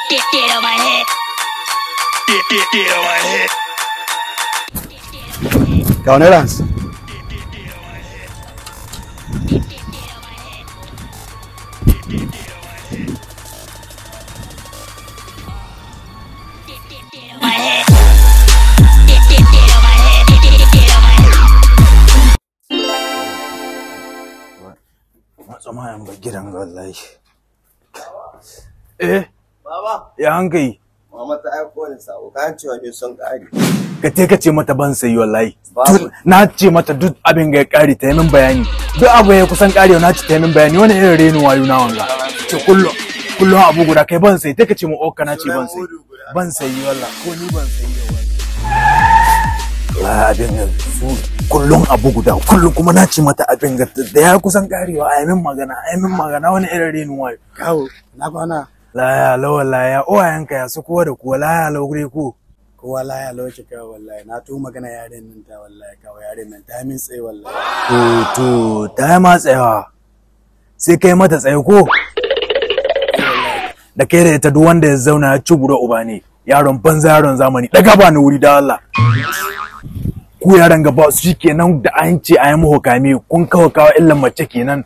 Get on my head. Get on my head. Cabanellas. Matsama yan ba gidan wallahi. Baba, Ya hankali. mama ta aiko ni sako, kan cewa ne son kare. Ka ce mata ban sayi wallahi. Babu. Na ce mata duk abin ga ya kare ta yi min bayani. Duk abu ya kusan karewa na ce ta yi min bayani wani irin renin wayo na wanga. Ce kullum abu guda kai ban sayi take ce mu okka na ce ban sayi. Ban sayi wallahi ko ni ban sayi wallahi. La abin ga su kullum abu guda kullum kuma na ce mata abin ga da ya kusan karewa ai min magana wani irin renin wayo. Kawo, na kwana. Laya la wallahi ya uwayenka ya su kowa da kuwa laya la gure ko. Kowa laya lauce ka wallahi. Na to magana yaren nan ta wallahi kawo yaren nan ta min tsaye wallahi. To ta yi ma tsayawa. Sai kai mata tsaye ko? Da kai da ita duk wanda ya zauna ya ci gura uba ne. Yaron banza yaron zamani daga ba ni wuri da Allah. Ku yaran gaba su kenan da an ce a yi mahukami kun kawo illan mace kenan